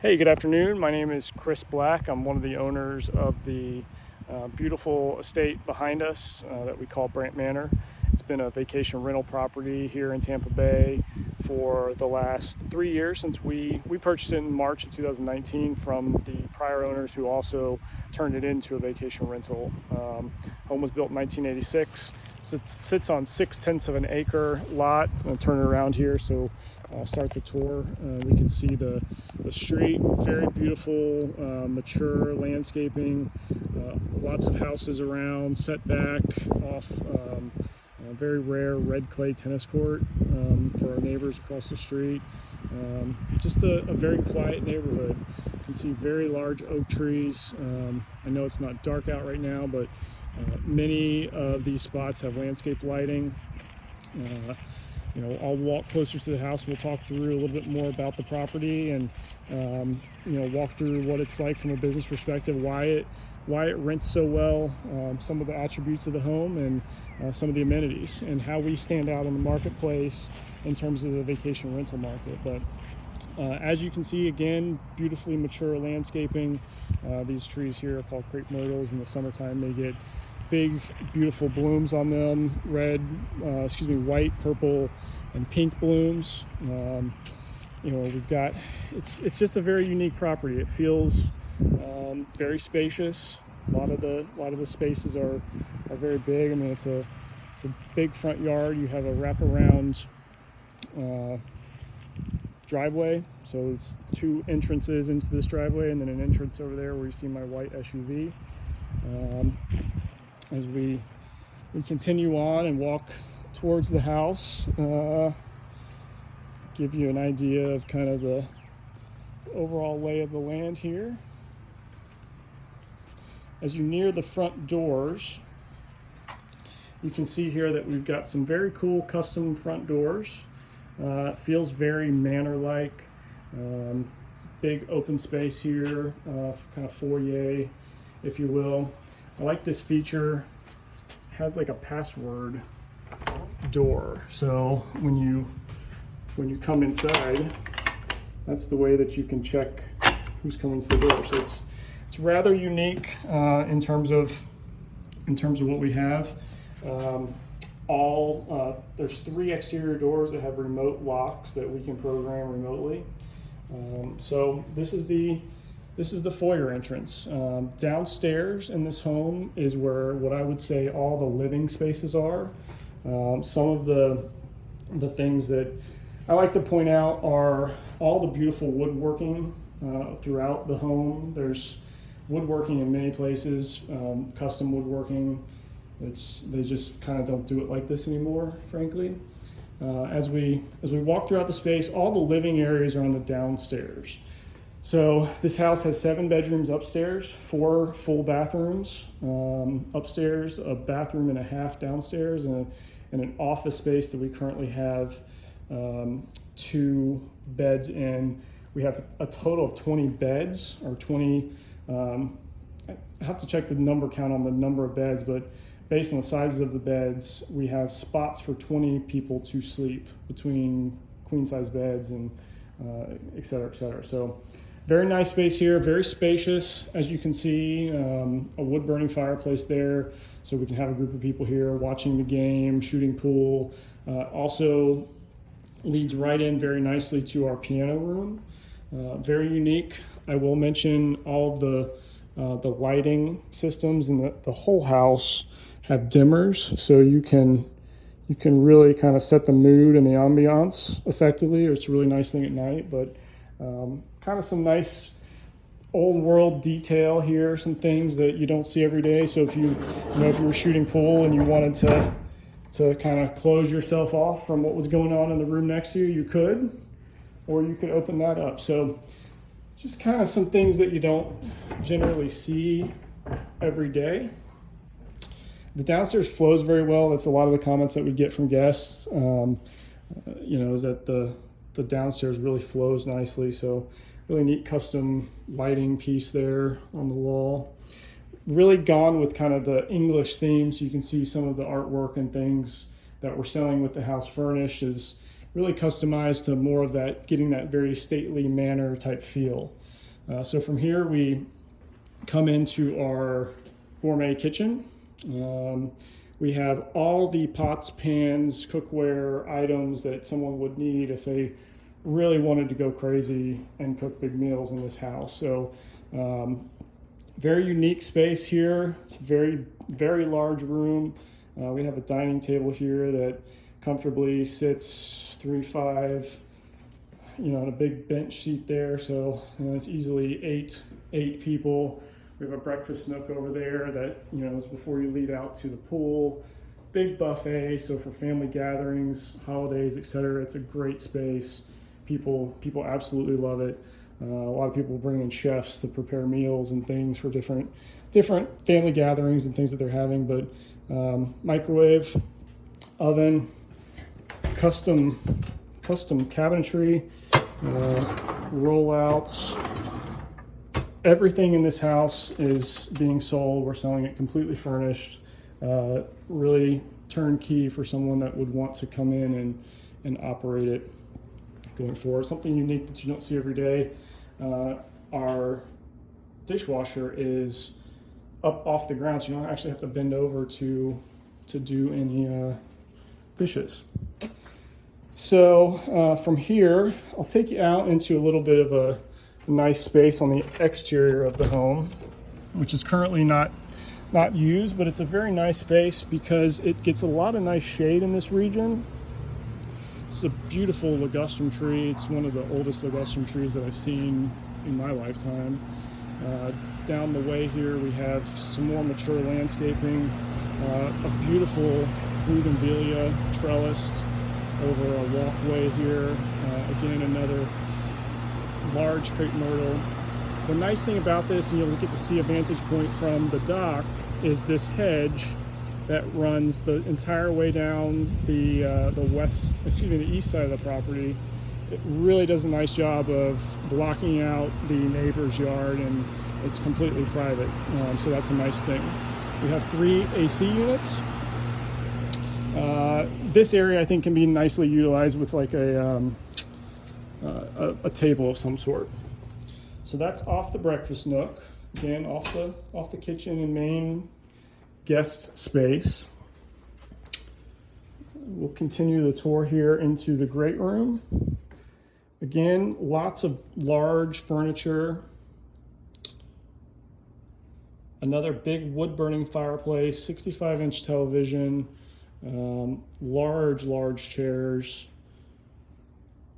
Hey, good afternoon. My name is Chris Black. I'm one of the owners of the beautiful estate behind us that we call Brant Manor. It's been a vacation rental property here in Tampa Bay for the last 3 years since we purchased it in March of 2019 from the prior owners who also turned it into a vacation rental. Home was built in 1986. So it sits on 6/10 of an acre lot. I'm going to turn it around here so I'll start the tour. We can see the street, very beautiful, mature landscaping, lots of houses around, set back off a very rare red clay tennis court for our neighbors across the street. Just a very quiet neighborhood. You can see very large oak trees. I know it's not dark out right now, but many of these spots have landscape lighting. I'll walk closer to the house. We'll talk through a little bit more about the property and, walk through what it's like from a business perspective, why it rents so well, some of the attributes of the home, and some of the amenities, and how we stand out in the marketplace in terms of the vacation rental market. But as you can see, again, beautifully mature landscaping. These trees here are called crepe myrtles. In the summertime, they get big, beautiful blooms on them, white, purple, and pink blooms. We've got, it's just a very unique property. It feels very spacious. A lot of the spaces are very big. I mean, it's a big front yard. You have a wraparound driveway. So there's two entrances into this driveway, and then an entrance over there where you see my white SUV. As we continue on and walk towards the house, give you an idea of kind of the overall lay of the land here. As you near the front doors, you can see here that we've got some very cool custom front doors. It feels very manor-like. Big open space here, kind of foyer, if you will. I like this feature. It has like a password door. So when you come inside, that's the way that you can check who's coming to the door. So it's rather unique in terms of what we have. There's 3 exterior doors that have remote locks that we can program remotely. So this is the foyer entrance. Downstairs in this home is where what I would say all the living spaces are. Some of the things that I like to point out are all the beautiful woodworking throughout the home. There's woodworking in many places, custom woodworking. They just kind of don't do it like this anymore, frankly. As we walk throughout the space, all the living areas are on the downstairs. So this house has 7 bedrooms upstairs, 4 full bathrooms upstairs, a bathroom and a half downstairs, and an office space that we currently have 2 beds in. We have a total of 20 beds, or 20, I have to check the number count on the number of beds, but based on the sizes of the beds, we have spots for 20 people to sleep between queen size beds and et cetera, et cetera. So very nice space here, very spacious. As you can see, a wood burning fireplace there, so we can have a group of people here watching the game, shooting pool. Also leads right in very nicely to our piano room. Very unique. I will mention all of the lighting systems in the whole house have dimmers, so you can really kind of set the mood and the ambiance effectively. It's a really nice thing at night, but kind of some nice old world detail here, some things that you don't see every day. So if you were shooting pool and you wanted to kind of close yourself off from what was going on in the room next to you, you could, or you could open that up. So just kind of some things that you don't generally see every day. The downstairs flows very well. That's a lot of the comments that we get from guests, is that the downstairs really flows nicely. So really neat custom lighting piece there on the wall. Really gone with kind of the English theme. So you can see some of the artwork and things that we're selling with the house furnished is really customized to more of that, getting that very stately manor type feel. So from here we come into our gourmet kitchen. We have all the pots, pans, cookware items that someone would need if they really wanted to go crazy and cook big meals in this house. So very unique space here. It's a very, very large room. We have a dining table here that comfortably sits 3-5, and a big bench seat there. So it's easily eight people. We have a breakfast nook over there that, is before you lead out to the pool. Big buffet, so for family gatherings, holidays, etc. It's a great space. People absolutely love it. A lot of people bring in chefs to prepare meals and things for different family gatherings and things that they're having. But microwave, oven, custom cabinetry, rollouts. Everything in this house is being sold. We're selling it completely furnished. Really turnkey for someone that would want to come in and operate it going forward. Something unique that you don't see every day. Our dishwasher is up off the ground, so you don't actually have to bend over to do any dishes. So from here, I'll take you out into a little bit of a nice space on the exterior of the home, which is currently not used, but it's a very nice space because it gets a lot of nice shade in this region. It's a beautiful ligustrum tree. It's one of the oldest ligustrum trees that I've seen in my lifetime. Down the way here we have some more mature landscaping, a beautiful bougainvillea trellised over a walkway here. Again, another large crepe myrtle. The nice thing about this, and you'll get to see a vantage point from the dock, is this hedge that runs the entire way down the east side of the property. It really does a nice job of blocking out the neighbor's yard, and it's completely private. So that's a nice thing. We have 3 AC units. This area I think can be nicely utilized with like a table of some sort. So that's off the breakfast nook. Again, off the kitchen and main guest space. We'll continue the tour here into the great room. Again, lots of large furniture. Another big wood burning fireplace, 65-inch television, large chairs.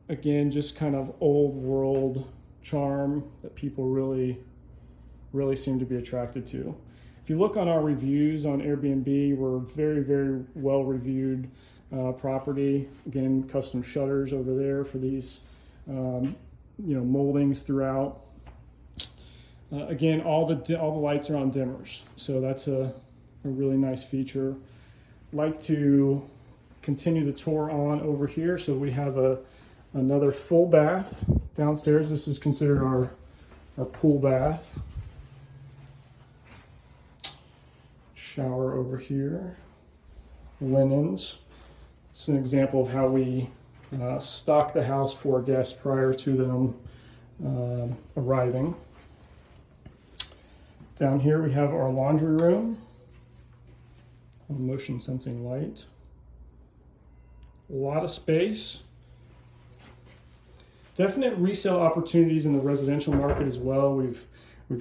Again, just kind of old world charm that people really seem to be attracted to. If you look on our reviews on Airbnb, we're very, very well reviewed property. Again, custom shutters over there for these moldings throughout. Again, all the lights are on dimmers, so that's a really nice feature. Like to continue the tour on over here. So we have another full bath downstairs. This is considered our pool bath. Shower over here. Linens. It's an example of how we stock the house for guests prior to them arriving. Down here we have our laundry room. A motion sensing light. A lot of space. Definite resale opportunities in the residential market as well. We've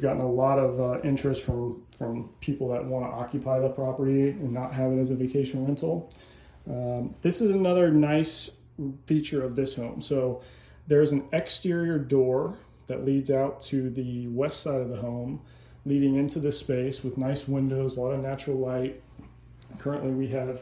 gotten a lot of interest from people that want to occupy the property and not have it as a vacation rental. This is another nice feature of this home. So there's an exterior door that leads out to the west side of the home, leading into this space with nice windows, a lot of natural light. Currently we have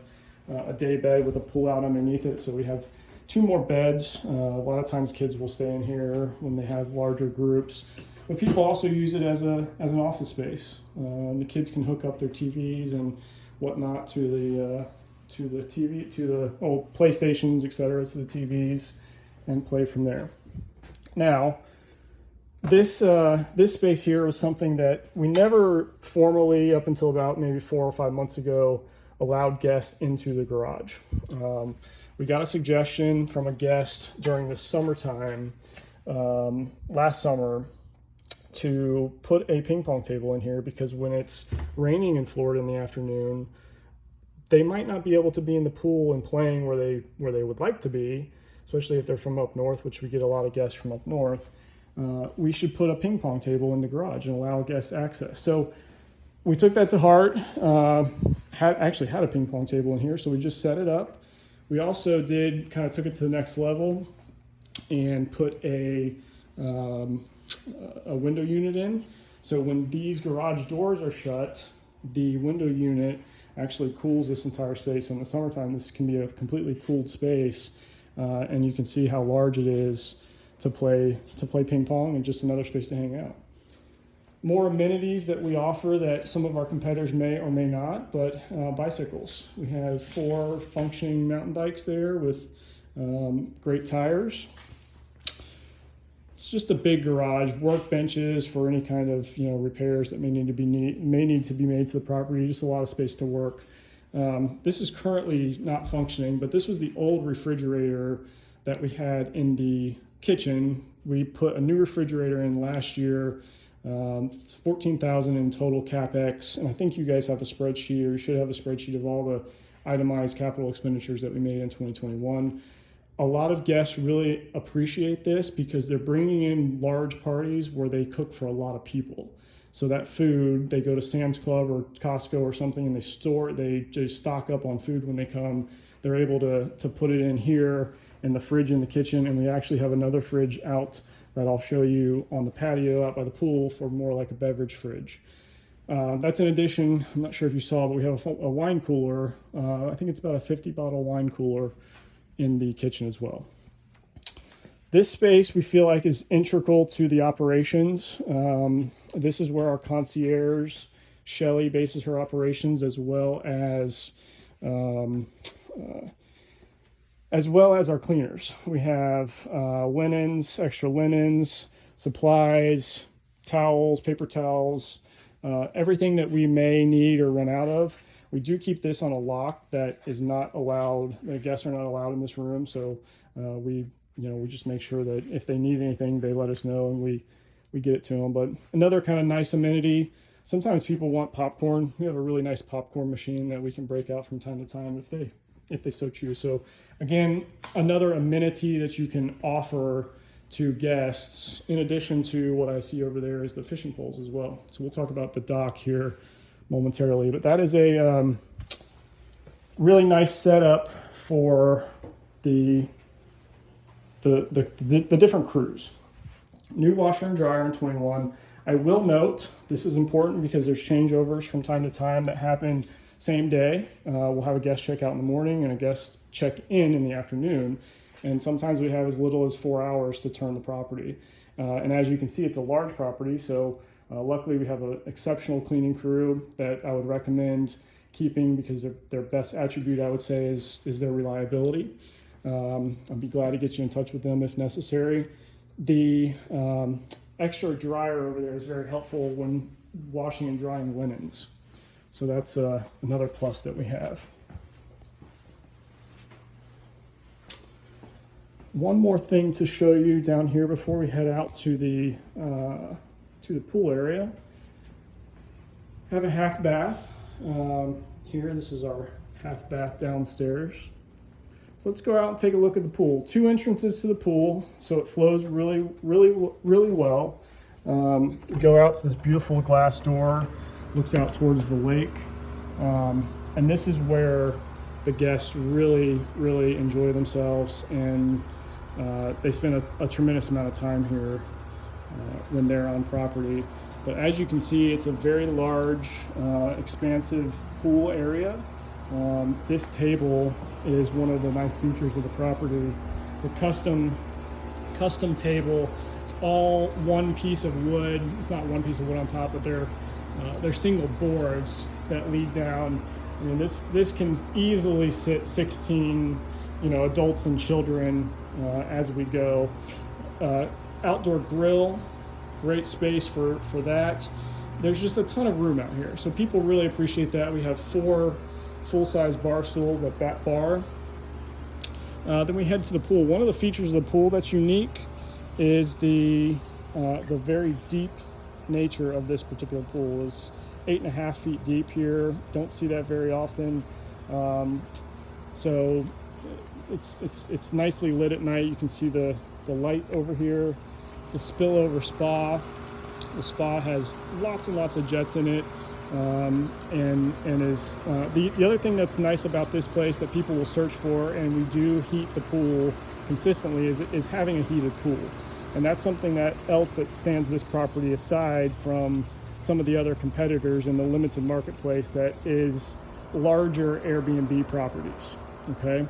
a day bed with a pull out underneath it, so we have 2 more beds. A lot of times kids will stay in here when they have larger groups, but people also use it as an office space. The kids can hook up their TVs and whatnot to the old PlayStations, etc., to the TVs, and play from there. Now, this space here was something that we never formally, up until about maybe 4 or 5 months ago, allowed guests into the garage. We got a suggestion from a guest during the summertime last summer to put a ping pong table in here, because when it's raining in Florida in the afternoon, they might not be able to be in the pool and playing where they would like to be, especially if they're from up north, which we get a lot of guests from up north. We should put a ping pong table in the garage and allow guests access. So we took that to heart. Actually had a ping pong table in here, so we just set it up. We also took it to the next level and put a window unit in. So when these garage doors are shut, the window unit actually cools this entire space. So in the summertime, this can be a completely cooled space, and you can see how large it is to play ping pong, and just another space to hang out. More amenities that we offer that some of our competitors may or may not, but bicycles. We have 4 functioning mountain bikes there with great tires. It's just a big garage. Workbenches for any kind of repairs that may need to be made to the property. Just a lot of space to work. This is currently not functioning, but this was the old refrigerator that we had in the kitchen. We put a new refrigerator in last year. $14,000 in total capex, and I think you guys have a spreadsheet, or you should have a spreadsheet of all the itemized capital expenditures that we made in 2021. A lot of guests really appreciate this because they're bringing in large parties where they cook for a lot of people. So that food, they go to Sam's Club or Costco or something, and they just stock up on food when they come. They're able to put it in here in the fridge in the kitchen, and we actually have another fridge out that I'll show you on the patio out by the pool for more like a beverage fridge. That's in addition, I'm not sure if you saw, but we have a wine cooler. I think it's about a 50-bottle wine cooler in the kitchen as well. This space we feel like is integral to the operations. This is where our concierge, Shelly, bases her operations, as well as our cleaners. We have linens, extra linens, supplies, towels, paper towels, everything that we may need or run out of. We do keep this on a lock that is not allowed. The guests are not allowed in this room, so we just make sure that if they need anything, they let us know and we get it to them. But another kind of nice amenity. Sometimes people want popcorn. We have a really nice popcorn machine that we can break out from time to time if they so choose. So again, another amenity that you can offer to guests, in addition to what I see over there is the fishing poles as well. So we'll talk about the dock here momentarily, but that is a really nice setup for the different crews. New washer and dryer in 21. I will note, this is important because there's changeovers from time to time that happen same day. We'll have a guest check out in the morning and a guest check in the afternoon. And sometimes we have as little as 4 hours to turn the property. And as you can see, it's a large property. So luckily we have an exceptional cleaning crew that I would recommend keeping, because their best attribute, I would say, is their reliability. I'd be glad to get you in touch with them if necessary. The extra dryer over there is very helpful when washing and drying linens. So that's another plus that we have. One more thing to show you down here before we head out to the pool area. Have a half bath here. This is our half bath downstairs. So let's go out and take a look at the pool. 2 entrances to the pool, so it flows really well. We go out to this beautiful glass door, looks out towards the lake, and this is where the guests really enjoy themselves, and they spend a tremendous amount of time here when they're on property. But as you can see, it's a very large, expansive pool area. This table is one of the nice features of the property. It's a custom table. It's all one piece of wood. It's not one piece of wood on top, but they're single boards that lead down. I mean, this can easily sit 16, adults and children as we go. Outdoor grill, great space for that. There's just a ton of room out here, so people really appreciate that. We have 4 full-size bar stools at that bar. Then we head to the pool. One of the features of the pool that's unique is the very deep nature of this particular pool. Is 8.5 feet deep here. Don't see that very often. So it's nicely lit at night. You can see the light over here. It's a spillover spa. The spa has lots and lots of jets in it. And is the other thing that's nice about this place that people will search for, and we do heat the pool consistently, is having a heated pool. And that's something that stands this property aside from some of the other competitors in the limited marketplace that is larger Airbnb properties. Okay.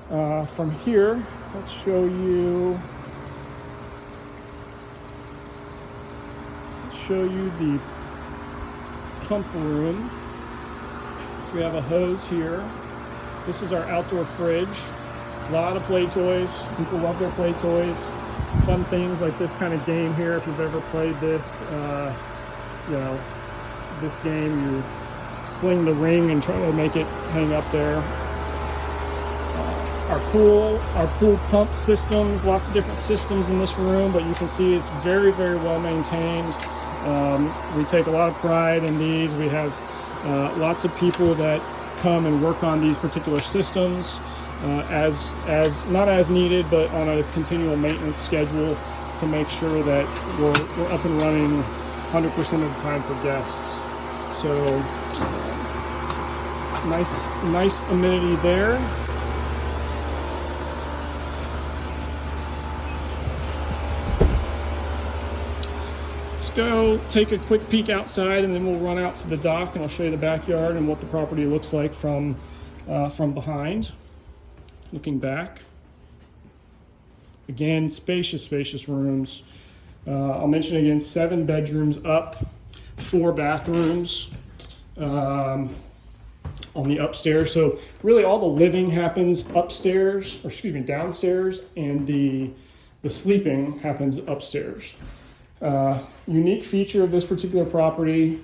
From here, let's show you the pump room. So we have a hose here. This is our outdoor fridge. A lot of play toys. People love their play toys. Fun things like this kind of game here. If you've ever played this, this game, you sling the ring and try to make it hang up there. Our pool pump systems, lots of different systems in this room, but you can see it's very, very well maintained. We take a lot of pride in these. We have lots of people that come and work on these particular systems as not as needed, but on a continual maintenance schedule to make sure that we're up and running 100% of the time for guests. So nice amenity there. Go take a quick peek outside, and then we'll run out to the dock and I'll show you the backyard and what the property looks like from behind. Looking back, again, spacious rooms. I'll mention again, 7 bedrooms up, 4 bathrooms on the upstairs. So really all the living happens downstairs, and the sleeping happens upstairs. Unique feature of this particular property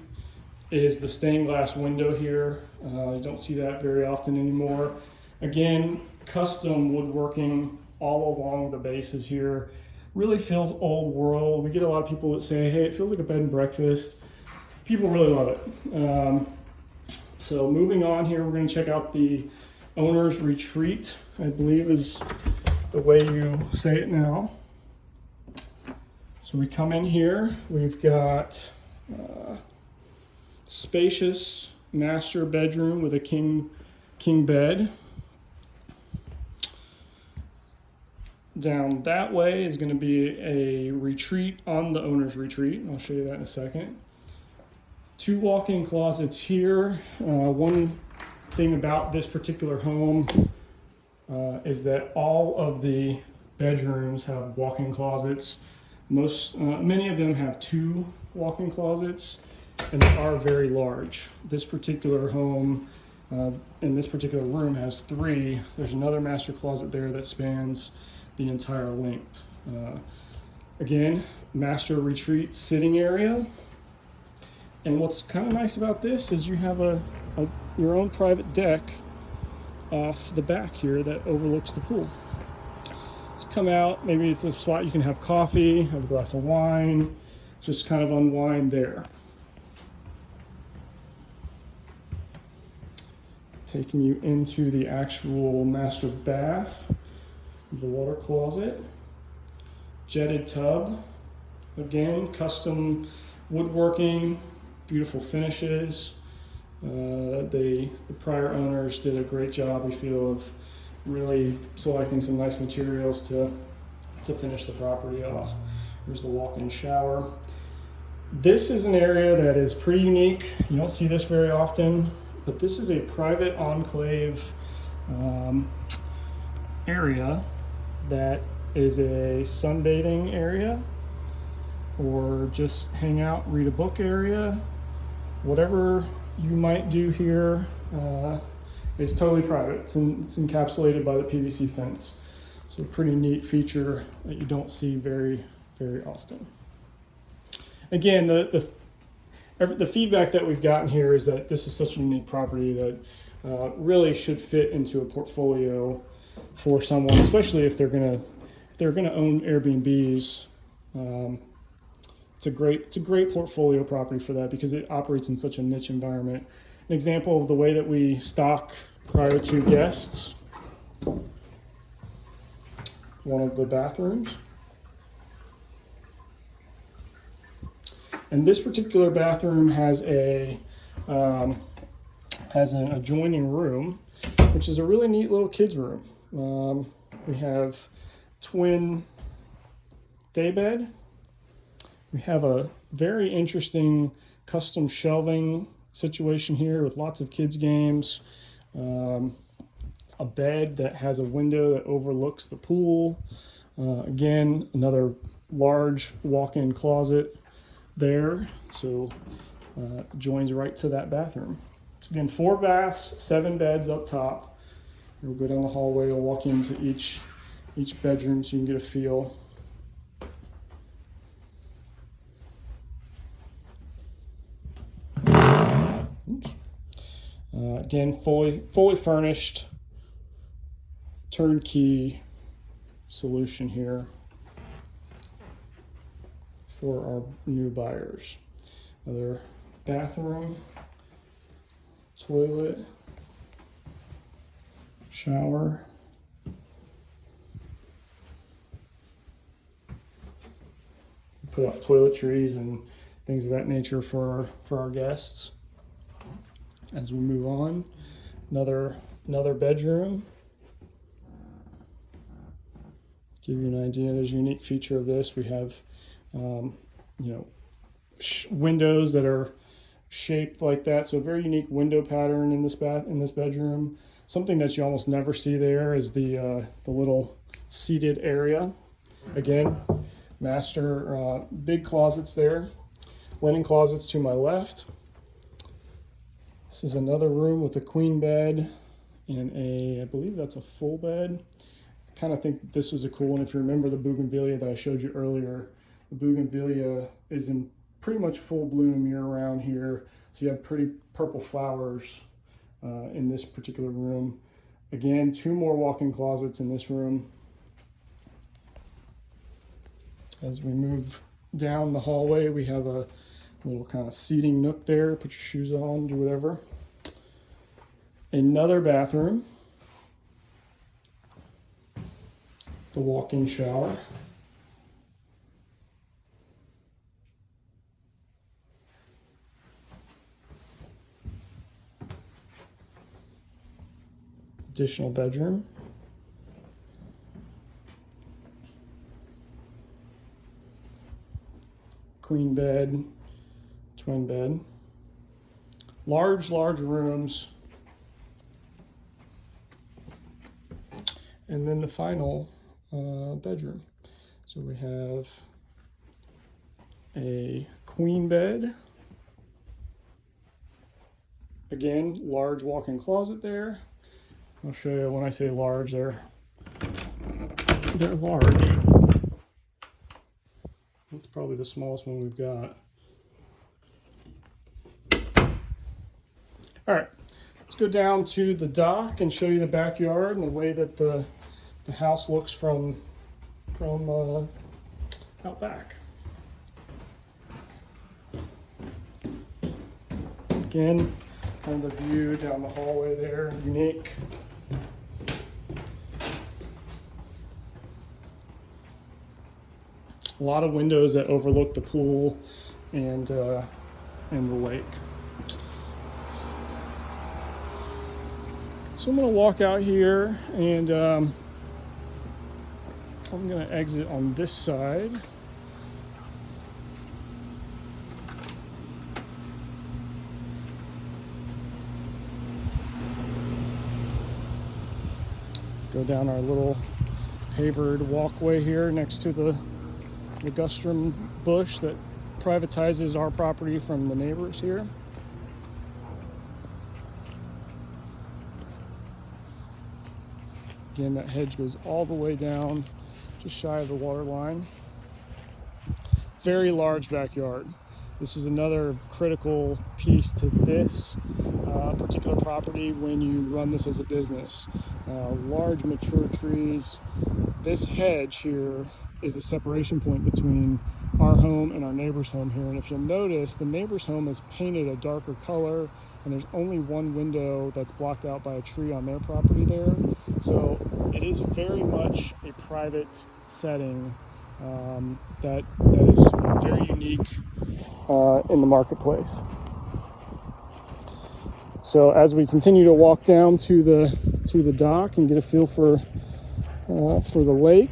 is the stained glass window here. You don't see that very often anymore. Again, custom woodworking all along the bases here. Really feels old world. We get a lot of people that say, hey, it feels like a bed and breakfast. People really love it. So moving on here, we're going to check out the owner's retreat, I believe is the way you say it now. So we come in here, we've got spacious master bedroom with a king bed. Down that way is going to be a retreat on the owner's retreat. I'll show you that in a second. 2 walk-in closets here. One thing about this particular home is that all of the bedrooms have walk-in closets. Many of them have 2 walk-in closets, and they are very large. This particular home, in this particular room, has 3. There's another master closet there that spans the entire length. Again, master retreat sitting area. And what's kind of nice about this is you have your own private deck off the back here that overlooks the pool. Come out, maybe it's a spot you can have coffee, have a glass of wine, just kind of unwind there. Taking you into the actual master bath, the water closet, jetted tub, again, custom woodworking, beautiful finishes. The prior owners did a great job, we feel, of really selecting some nice materials to finish the property off. There's the walk-in shower. This is an area that is pretty unique. You don't see this very often, but this is a private enclave area that is a sunbathing area, or just hang out, read a book area. Whatever you might do here, it's totally private. It's encapsulated by the PVC fence. So a pretty neat feature that you don't see very, very often. Again, the feedback that we've gotten here is that this is such a unique property that really should fit into a portfolio for someone, especially if they're gonna own Airbnbs it's a great portfolio property for that because it operates in such a niche environment. An example of the way that we stock prior to guests, one of the bathrooms. And this particular bathroom has an adjoining room, which is a really neat little kids room. We have twin daybed. We have a very interesting custom shelving situation here with lots of kids games. A bed that has a window that overlooks the pool. Again, another large walk-in closet there, so joins right to that bathroom. So again, 4 baths, 7 beds up top. We'll go down the hallway. We'll walk into each bedroom so you can get a feel. Again, fully furnished, turnkey solution here for our new buyers. Another bathroom, toilet, shower. Put out toiletries and things of that nature for our guests. As we move on, another bedroom. Give you an idea. There's a unique feature of this. We have, windows that are shaped like that. So a very unique window pattern in this bedroom. Something that you almost never see there is the little seated area. Again, master big closets there. Linen closets to my left. This is another room with a queen bed and I believe that's a full bed. I kind of think this was a cool one. If you remember the bougainvillea that I showed you earlier, the bougainvillea is in pretty much full bloom year round here. So you have pretty purple flowers in this particular room. Again, 2 more walk-in closets in this room. As we move down the hallway, we have a little kind of seating nook there. Put your shoes on, do whatever. Another bathroom. The walk-in shower. Additional bedroom. Queen bed, twin bed. Large rooms. And then the final bedroom. So we have a queen bed. Again, large walk-in closet there. I'll show you when I say large, they're large. That's probably the smallest one we've got. All right, let's go down to the dock and show you the backyard and the way that the house looks from out back. Again, kind of the view down the hallway there, unique. A lot of windows that overlook the pool and the lake. So I'm going to walk out here and I'm going to exit on this side. Go down our little pavered walkway here next to the ligustrum bush that privatizes our property from the neighbors here. Again, that hedge goes all the way down, just shy of the water line. Very large backyard. This is another critical piece to this particular property when you run this as a business. Large mature trees. This hedge here is a separation point between our home and our neighbor's home here. And if you'll notice, the neighbor's home is painted a darker color, and there's only one window that's blocked out by a tree on their property there. So it is very much a private setting that is very unique in the marketplace. So as we continue to walk down to the dock and get a feel for the lake,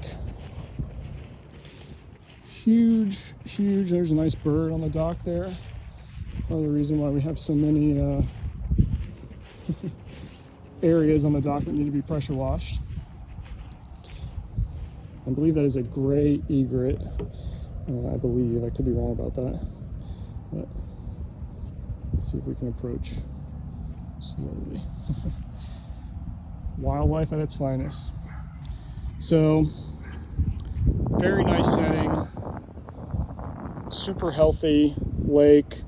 huge. There's a nice bird on the dock there. Part of the reason why we have so many areas on the dock that need to be pressure washed. I believe that is a gray egret. I believe. I could be wrong about that. But let's see if we can approach slowly. Wildlife at its finest. So, very nice setting. Super healthy lake.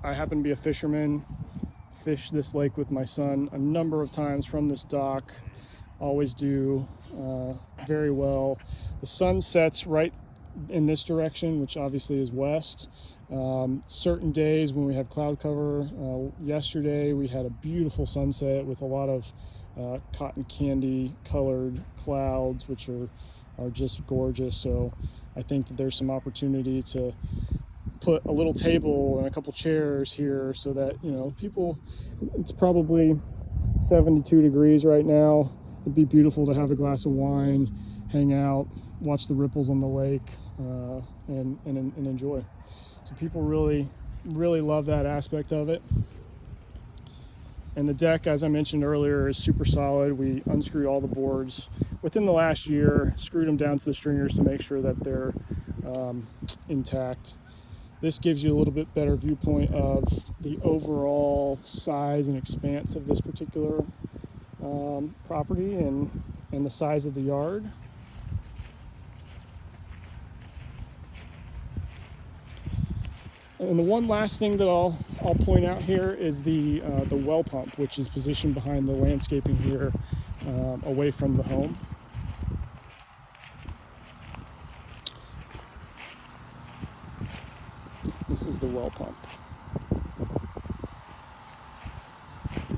I happen to be a fisherman. Fished this lake with my son a number of times from this dock. Always do very well. The sun sets right in this direction, which obviously is west. Certain days when we have cloud cover, yesterday we had a beautiful sunset with a lot of cotton candy colored clouds, which are just gorgeous. So I think that there's some opportunity to put a little table and a couple chairs here so that, you know, people, it's probably 72 degrees right now. It'd be beautiful to have a glass of wine, hang out, watch the ripples on the lake, and enjoy. So people really love that aspect of it. And the deck, as I mentioned earlier, is super solid. We unscrewed all the boards within the last year, screwed them down to the stringers to make sure that they're intact. This gives you a little bit better viewpoint of the overall size and expanse of this particular property and the size of the yard. And the one last thing that I'll point out here is the well pump, which is positioned behind the landscaping here, away from the home. This is the well pump.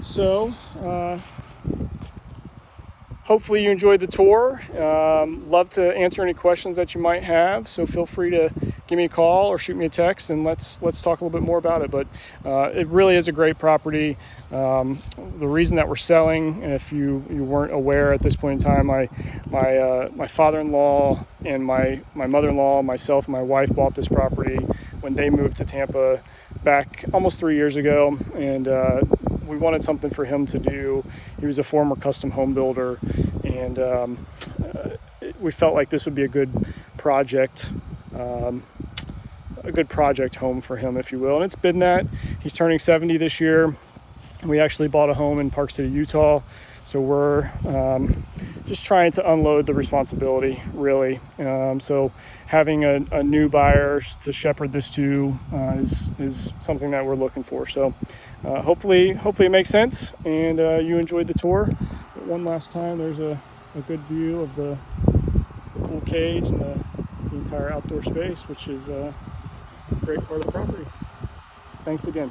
So, hopefully you enjoyed the tour. Love to answer any questions that you might have. So feel free to give me a call or shoot me a text, and let's talk a little bit more about it. But it really is a great property. The reason that we're selling, and if you weren't aware at this point in time, my father-in-law and my mother-in-law, myself and my wife bought this property when they moved to Tampa back almost 3 years ago, and we wanted something for him to do. He was a former custom home builder, and we felt like this would be a good project home for him, if you will. And it's been that. He's turning 70 this year. We actually bought a home in Park City, Utah. So we're just trying to unload the responsibility, really. So having a new buyer to shepherd this to is something that we're looking for. So hopefully it makes sense, and you enjoyed the tour. But one last time, there's a good view of the pool cage and the entire outdoor space, which is a great part of the property. Thanks again.